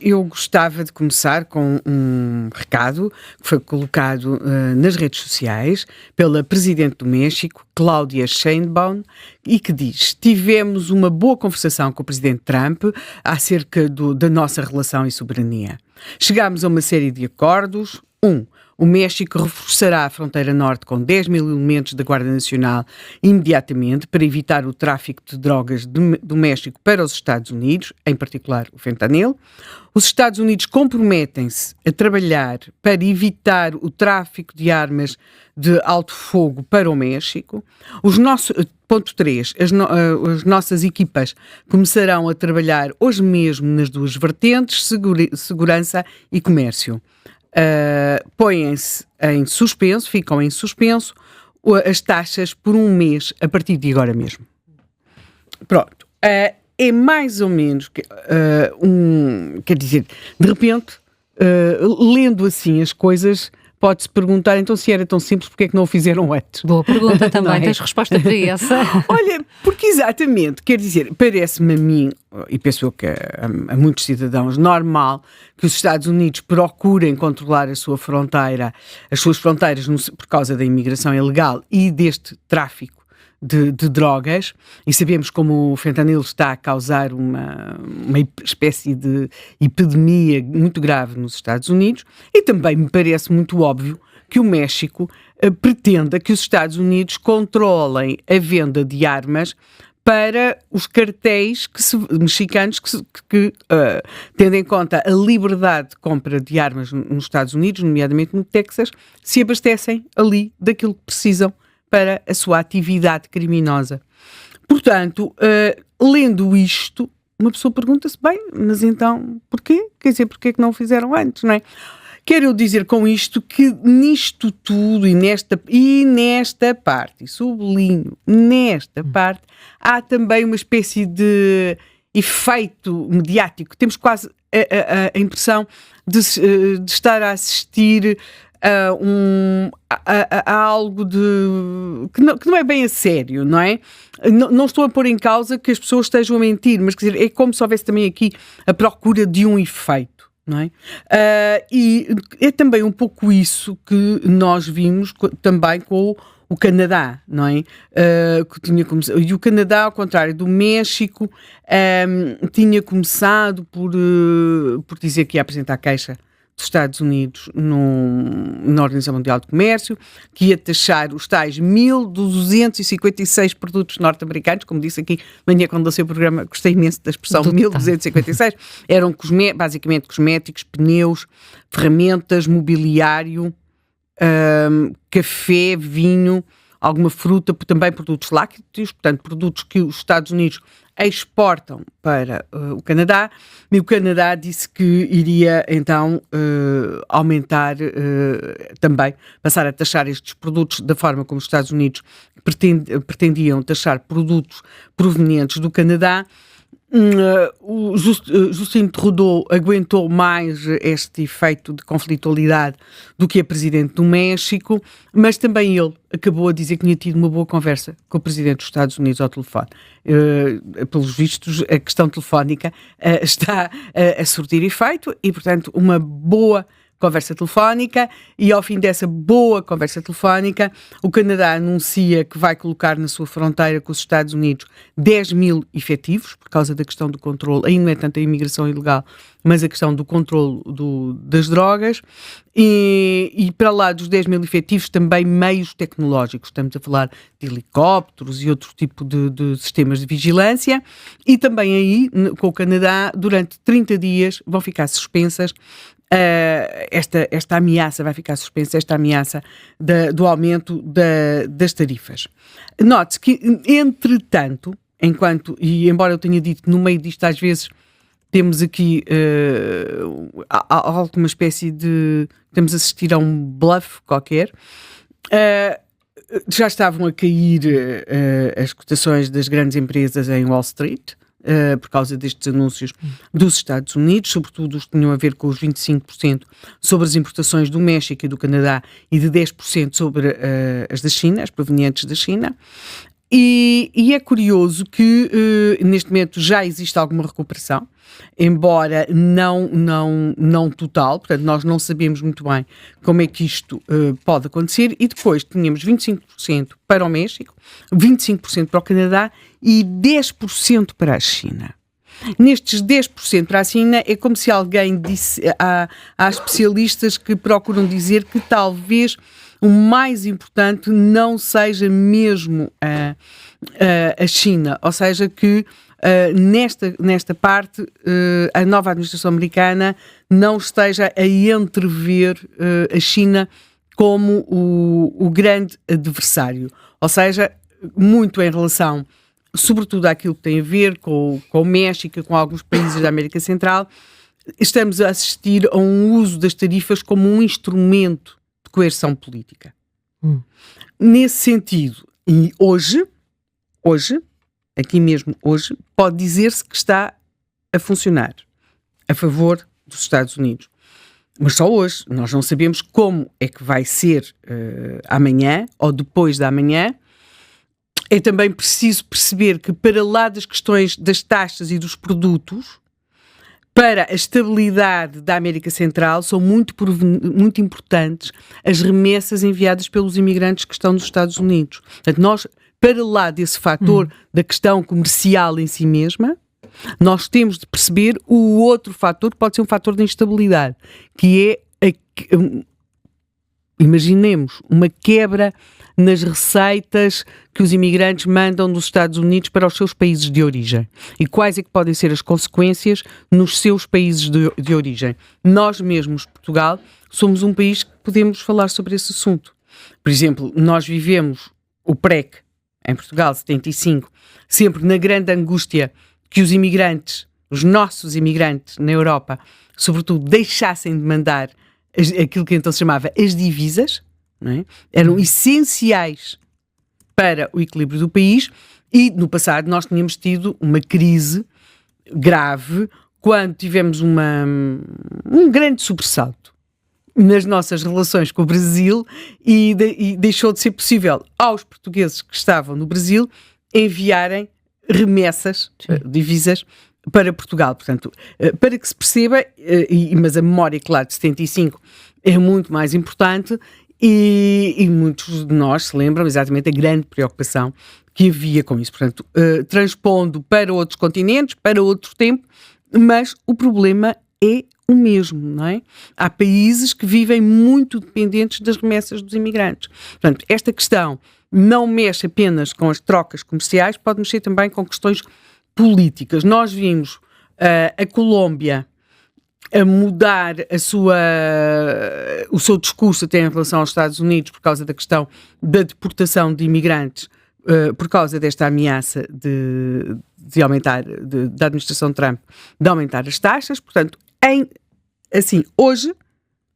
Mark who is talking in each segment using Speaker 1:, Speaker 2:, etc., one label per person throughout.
Speaker 1: Eu gostava de começar com um recado que foi colocado nas redes sociais pela Presidente do México, Cláudia Sheinbaum, e que diz: tivemos uma boa conversação com o Presidente Trump acerca da nossa relação e soberania. Chegámos a uma série de acordos. O México reforçará a fronteira norte com 10 mil elementos da Guarda Nacional imediatamente para evitar o tráfico de drogas do México para os Estados Unidos, em particular o fentanil. Os Estados Unidos comprometem-se a trabalhar para evitar o tráfico de armas de alto fogo para o México. Ponto 3. As nossas equipas começarão a trabalhar hoje mesmo nas duas vertentes, segurança e comércio. Ficam em suspenso as taxas por um mês a partir de agora mesmo. Pronto. É mais ou menos, quer dizer, de repente, lendo assim as coisas, pode-se perguntar, então se era tão simples, porque é que não o fizeram antes?
Speaker 2: Boa pergunta também, tens resposta para essa?
Speaker 1: Olha, porque exatamente, quer dizer, parece-me a mim, e penso eu que a muitos cidadãos, normal que os Estados Unidos procurem controlar as suas fronteiras por causa da imigração ilegal e deste tráfico de drogas, e sabemos como o fentanil está a causar uma espécie de epidemia muito grave nos Estados Unidos, e também me parece muito óbvio que o México pretenda que os Estados Unidos controlem a venda de armas para os cartéis mexicanos que tendo em conta a liberdade de compra de armas nos Estados Unidos, nomeadamente no Texas, se abastecem ali daquilo que precisam para a sua atividade criminosa. Portanto, lendo isto, uma pessoa pergunta-se, bem, mas então porquê? Quer dizer, porquê que não o fizeram antes, não é? Quero eu dizer com isto que nisto tudo e nesta parte, e sublinho, nesta parte, há também uma espécie de efeito mediático. Temos quase a impressão de estar a assistir a algo que não é bem a sério, não é? Não estou a pôr em causa que as pessoas estejam a mentir, mas quer dizer, é como se houvesse também aqui a procura de um efeito, não é? E é também um pouco isso que nós vimos também com o Canadá, não é? E o Canadá, ao contrário do México, tinha começado por dizer que ia apresentar queixa dos Estados Unidos na Organização Mundial de Comércio, que ia taxar os tais 1.256 produtos norte-americanos, como disse aqui amanhã quando lancei o programa, gostei imenso da expressão 1.256, eram basicamente cosméticos, pneus, ferramentas, mobiliário, café, vinho, alguma fruta, também produtos lácteos, portanto produtos que os Estados Unidos exportam para o Canadá, e o Canadá disse que iria então aumentar também, passar a taxar estes produtos da forma como os Estados Unidos pretendiam taxar produtos provenientes do Canadá. O Justin Trudeau aguentou mais este efeito de conflitualidade do que a Presidente do México, mas também ele acabou a dizer que tinha tido uma boa conversa com o Presidente dos Estados Unidos ao telefone. Pelos vistos, a questão telefónica está a surtir efeito e, portanto, uma boa conversa telefónica, e ao fim dessa boa conversa telefónica, o Canadá anuncia que vai colocar na sua fronteira com os Estados Unidos 10 mil efetivos, por causa da questão do controle, ainda não é tanto a imigração ilegal, mas a questão do controle das drogas, e para lá dos 10 mil efetivos também meios tecnológicos, estamos a falar de helicópteros e outro tipo de sistemas de vigilância, e também aí, com o Canadá, durante 30 dias vão ficar suspensas esta ameaça, vai ficar suspensa esta ameaça do aumento das tarifas. Note-se que, entretanto, embora eu tenha dito que no meio disto às vezes temos aqui alguma espécie estamos a assistir a um bluff qualquer, já estavam a cair as cotações das grandes empresas em Wall Street, por causa destes anúncios dos Estados Unidos, sobretudo os que tinham a ver com os 25% sobre as importações do México e do Canadá e de 10% sobre as da China, as provenientes da China. E é curioso que neste momento já existe alguma recuperação, embora não total, portanto nós não sabemos muito bem como é que isto pode acontecer, e depois tínhamos 25% para o México, 25% para o Canadá e 10% para a China. Nestes 10% para a China é como se alguém disse, há especialistas que procuram dizer que talvez o mais importante não seja mesmo a China, ou seja, que nesta parte a nova administração americana não esteja a entrever a China como o grande adversário, ou seja, muito em relação, sobretudo àquilo que tem a ver com o México, com alguns países da América Central, estamos a assistir a um uso das tarifas como um instrumento de coerção política. Nesse sentido, e hoje, aqui mesmo hoje, pode dizer-se que está a funcionar a favor dos Estados Unidos. Mas só hoje, nós não sabemos como é que vai ser amanhã ou depois da amanhã. É também preciso perceber que, para lá das questões das taxas e dos produtos, para a estabilidade da América Central, são muito importantes as remessas enviadas pelos imigrantes que estão nos Estados Unidos. Portanto, nós, para lá desse fator da questão comercial em si mesma, nós temos de perceber o outro fator, que pode ser um fator de instabilidade, que é, imaginemos, uma quebra nas receitas que os imigrantes mandam dos Estados Unidos para os seus países de origem. E quais é que podem ser as consequências nos seus países de origem? Nós mesmos, Portugal, somos um país que podemos falar sobre esse assunto. Por exemplo, nós vivemos o PREC, em Portugal, 75, sempre na grande angústia que os imigrantes, os nossos imigrantes na Europa, sobretudo, deixassem de mandar aquilo que então se chamava as divisas, não é? Eram essenciais para o equilíbrio do país, e no passado nós tínhamos tido uma crise grave quando tivemos um grande sobressalto nas nossas relações com o Brasil e deixou de ser possível aos portugueses que estavam no Brasil enviarem remessas, divisas, para Portugal. Portanto, para que se perceba, mas a memória, claro, de 75 é muito mais importante, e muitos de nós se lembram exatamente da grande preocupação que havia com isso. Portanto, transpondo para outros continentes, para outro tempo, mas o problema é o mesmo, não é? Há países que vivem muito dependentes das remessas dos imigrantes. Portanto, esta questão não mexe apenas com as trocas comerciais, pode mexer também com questões políticas. Nós vimos a Colômbia a mudar o seu discurso até em relação aos Estados Unidos por causa da questão da deportação de imigrantes, por causa desta ameaça de aumentar, da administração Trump, de aumentar as taxas. Portanto, hoje,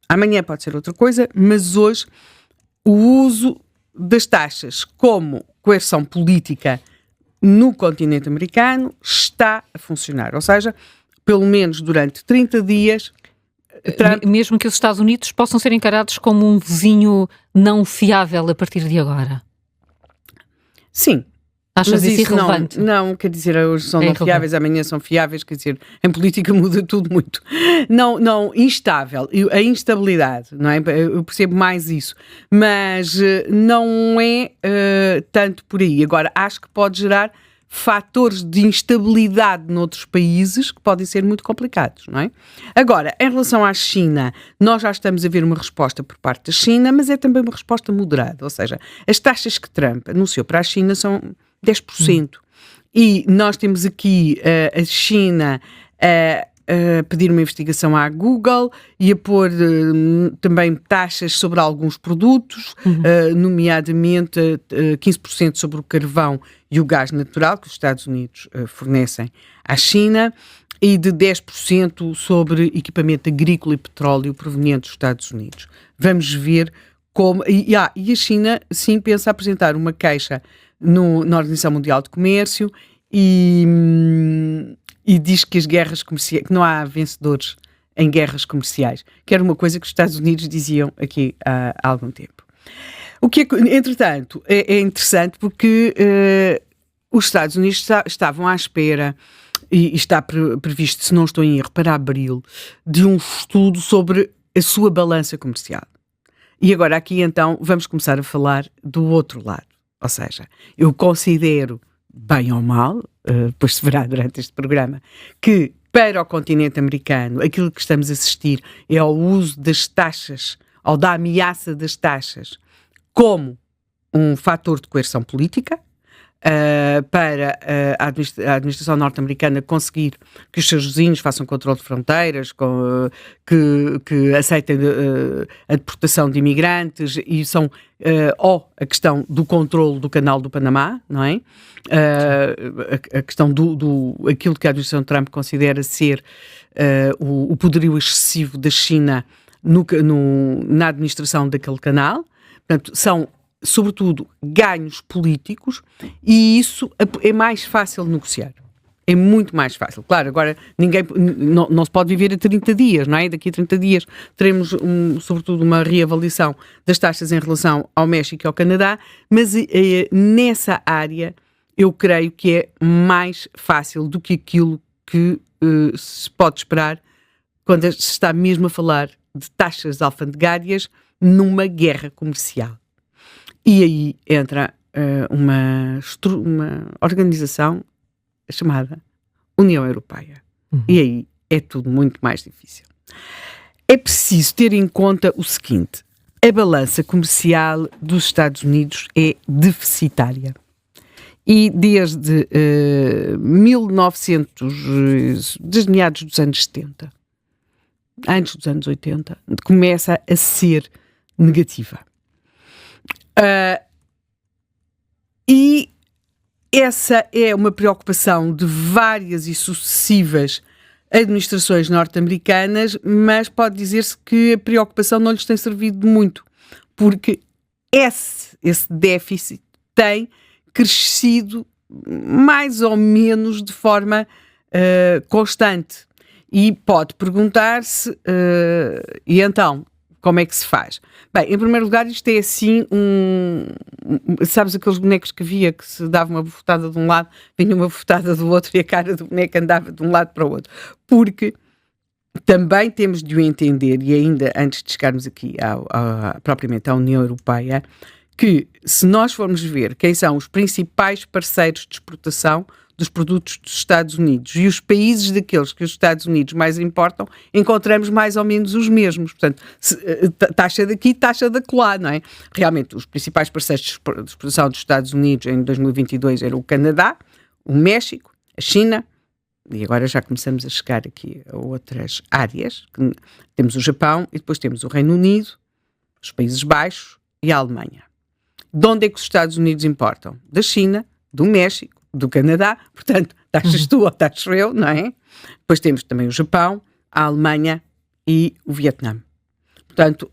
Speaker 1: amanhã pode ser outra coisa, mas hoje o uso das taxas como coerção política no continente americano está a funcionar. Ou seja, pelo menos durante 30 dias... Trump...
Speaker 2: Mesmo que os Estados Unidos possam ser encarados como um vizinho não fiável a partir de agora?
Speaker 1: Sim.
Speaker 2: Achas isso irrelevante?
Speaker 1: Não, quer dizer, hoje são não fiáveis, amanhã são fiáveis, quer dizer, em política muda tudo muito. Não, instável, a instabilidade, não é? Eu percebo mais isso, mas não é tanto por aí. Agora, acho que pode gerar fatores de instabilidade noutros países que podem ser muito complicados, não é? Agora, em relação à China, nós já estamos a ver uma resposta por parte da China, mas é também uma resposta moderada, ou seja, as taxas que Trump anunciou para a China são 10%. E nós temos aqui a China a pedir uma investigação à Google e a pôr também taxas sobre alguns produtos, nomeadamente 15% sobre o carvão e o gás natural que os Estados Unidos fornecem à China, e de 10% sobre equipamento agrícola e petróleo proveniente dos Estados Unidos. Vamos ver como... E a China, sim, pensa apresentar uma queixa na Organização Mundial de Comércio e diz que as guerras comerciais, que não há vencedores em guerras comerciais, que era uma coisa que os Estados Unidos diziam aqui há algum tempo. O que entretanto, é interessante porque os Estados Unidos estavam à espera, e está previsto, se não estou em erro, para abril, de um estudo sobre a sua balança comercial. E agora aqui então vamos começar a falar do outro lado. Ou seja, eu considero, bem ou mal, depois se verá durante este programa, que para o continente americano aquilo que estamos a assistir é ao uso das taxas, ou da ameaça das taxas, como um fator de coerção política, para a administração norte-americana conseguir que os seus vizinhos façam controle de fronteiras, que aceitem a deportação de imigrantes, e são ou a questão do controle do canal do Panamá, não é? A questão aquilo que a administração Trump considera ser o poderio excessivo da China na administração daquele canal. Portanto, são sobretudo ganhos políticos, e isso é mais fácil de negociar. É muito mais fácil. Claro, agora não se pode viver a 30 dias, não é? Daqui a 30 dias teremos, sobretudo, uma reavaliação das taxas em relação ao México e ao Canadá, mas nessa área eu creio que é mais fácil do que aquilo que se pode esperar quando se está mesmo a falar de taxas alfandegárias numa guerra comercial. E aí entra uma organização chamada União Europeia. E aí é tudo muito mais difícil. É preciso ter em conta o seguinte: a balança comercial dos Estados Unidos é deficitária. E desde 1900, desde meados dos anos 70, antes dos anos 80, começa a ser negativa. E essa é uma preocupação de várias e sucessivas administrações norte-americanas, mas pode dizer-se que a preocupação não lhes tem servido de muito, porque esse déficit tem crescido mais ou menos de forma constante. E pode perguntar-se, e então, como é que se faz? Bem, em primeiro lugar, isto é assim sabes aqueles bonecos que havia que se dava uma bofetada de um lado, vinha uma bofetada do outro e a cara do boneco andava de um lado para o outro. Porque também temos de o entender, e ainda antes de chegarmos aqui propriamente à União Europeia, que se nós formos ver quem são os principais parceiros de exportação dos produtos dos Estados Unidos e os países daqueles que os Estados Unidos mais importam, encontramos mais ou menos os mesmos. Portanto, taxa daqui, taxa dacolá, não é? Realmente, os principais parceiros de exportação dos Estados Unidos em 2022 eram o Canadá, o México, a China, e agora já começamos a chegar aqui a outras áreas. Temos o Japão e depois temos o Reino Unido, os Países Baixos e a Alemanha. De onde é que os Estados Unidos importam? Da China, do México, do Canadá, portanto, taxas tu ou taxas eu, não é? Depois temos também o Japão, a Alemanha e o Vietnã. Portanto,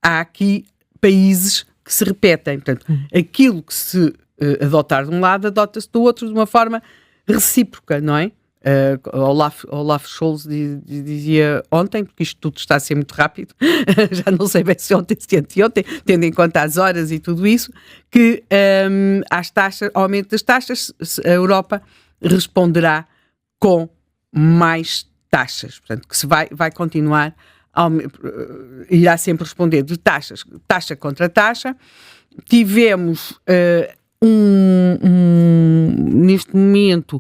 Speaker 1: há aqui países que se repetem. Portanto, aquilo que se adotar de um lado, adota-se do outro de uma forma recíproca, não é? Olaf Scholz dizia ontem, porque isto tudo está a ser muito rápido, já não sei bem se ontem, se anteontem, tendo em conta as horas e tudo isso, que ao aumento das taxas, a Europa responderá com mais taxas. Portanto, que se vai continuar, irá sempre responder de taxa contra taxa. Tivemos neste momento,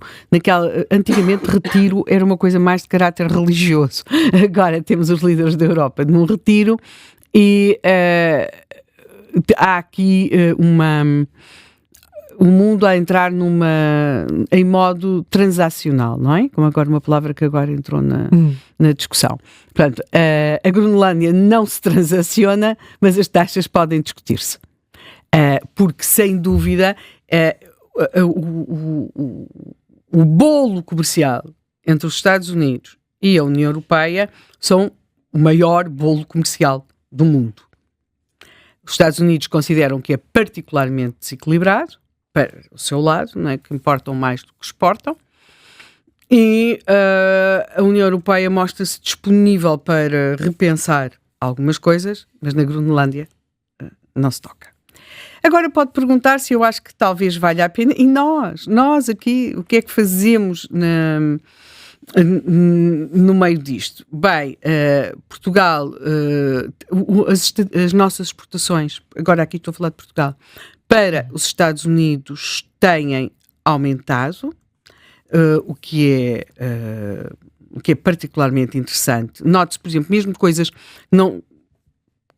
Speaker 1: antigamente retiro era uma coisa mais de caráter religioso. Agora temos os líderes da Europa num retiro e há aqui o mundo a entrar em modo transacional, não é? Como agora uma palavra que agora entrou na discussão. Portanto, a Groenlândia não se transaciona, mas as taxas podem discutir-se. Porque, sem dúvida, o bolo comercial entre os Estados Unidos e a União Europeia são o maior bolo comercial do mundo. Os Estados Unidos consideram que é particularmente desequilibrado, para o seu lado, não é? Que importam mais do que exportam, e a União Europeia mostra-se disponível para repensar algumas coisas, mas na Groenlândia não se toca. Agora pode perguntar se eu acho que talvez valha a pena. E nós aqui, o que é que fazemos no meio disto? Bem, Portugal, as nossas exportações, agora aqui estou a falar de Portugal, para os Estados Unidos têm aumentado, o que é particularmente interessante. Note-se, por exemplo, mesmo coisas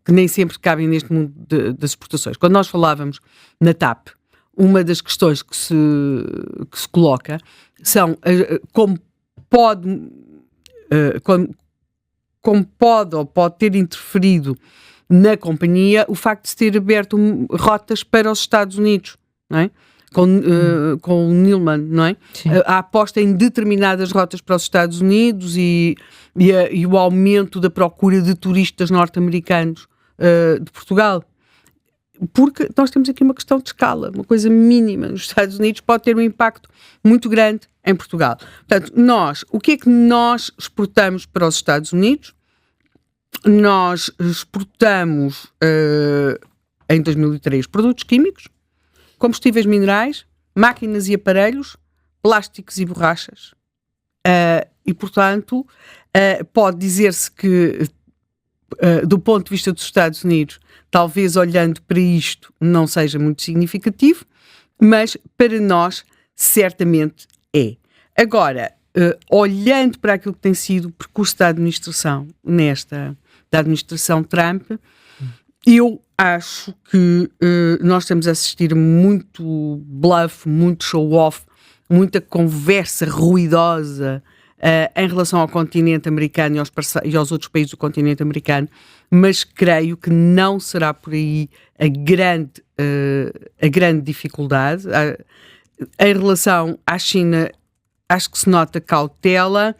Speaker 1: que nem sempre cabem neste mundo das exportações. Quando nós falávamos na TAP, uma das questões que se coloca são como pode ou pode ter interferido na companhia o facto de se ter aberto rotas para os Estados Unidos, não é? Com o Nilman, não é? A aposta em determinadas rotas para os Estados Unidos e o aumento da procura de turistas norte-americanos de Portugal. Porque nós temos aqui uma questão de escala, uma coisa mínima nos Estados Unidos pode ter um impacto muito grande em Portugal. Portanto, o que é que nós exportamos para os Estados Unidos? Nós exportamos em 2003 produtos químicos, combustíveis minerais, máquinas e aparelhos, plásticos e borrachas. E, portanto, pode dizer-se que, do ponto de vista dos Estados Unidos, talvez olhando para isto não seja muito significativo, mas para nós certamente é. Agora, olhando para aquilo que tem sido o percurso da administração da administração Trump, eu acho que nós estamos a assistir muito bluff, muito show-off, muita conversa ruidosa em relação ao continente americano e aos outros países do continente americano, mas creio que não será por aí a grande dificuldade. Em relação à China, acho que se nota cautela.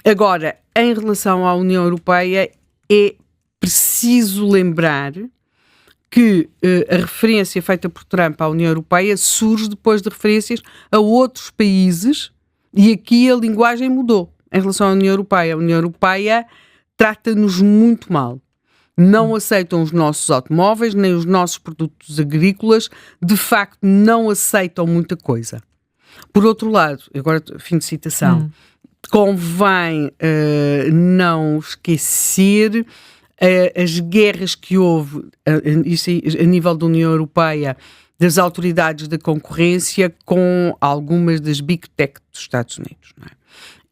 Speaker 1: Agora, em relação à União Europeia, é preciso lembrar que a referência feita por Trump à União Europeia surge depois de referências a outros países. E aqui a linguagem mudou em relação à União Europeia. A União Europeia trata-nos muito mal. Não aceitam os nossos automóveis, nem os nossos produtos agrícolas. De facto, não aceitam muita coisa. Por outro lado, agora fim de citação, convém não esquecer as guerras que houve a nível da União Europeia, das autoridades da concorrência com algumas das Big Tech dos Estados Unidos, não é?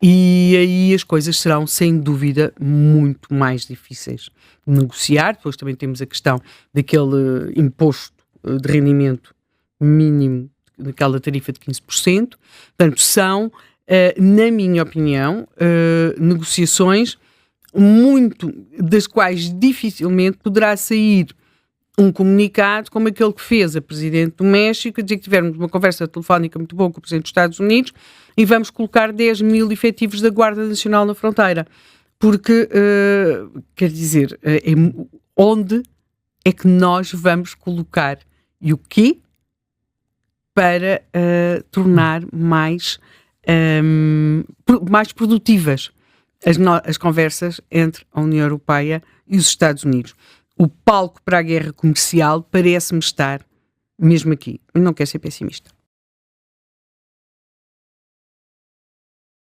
Speaker 1: E aí as coisas serão, sem dúvida, muito mais difíceis de negociar. Depois também temos a questão daquele imposto de rendimento mínimo, daquela tarifa de 15%. Portanto, são, na minha opinião, negociações das quais dificilmente poderá sair um comunicado como aquele que fez a Presidente do México, a dizer que tivemos uma conversa telefónica muito boa com o Presidente dos Estados Unidos e vamos colocar 10 mil efetivos da Guarda Nacional na fronteira. Porque, quer dizer, onde é que nós vamos colocar e o quê para tornar mais produtivas as conversas entre a União Europeia e os Estados Unidos. O palco para a guerra comercial parece-me estar mesmo aqui. Eu não quero ser pessimista.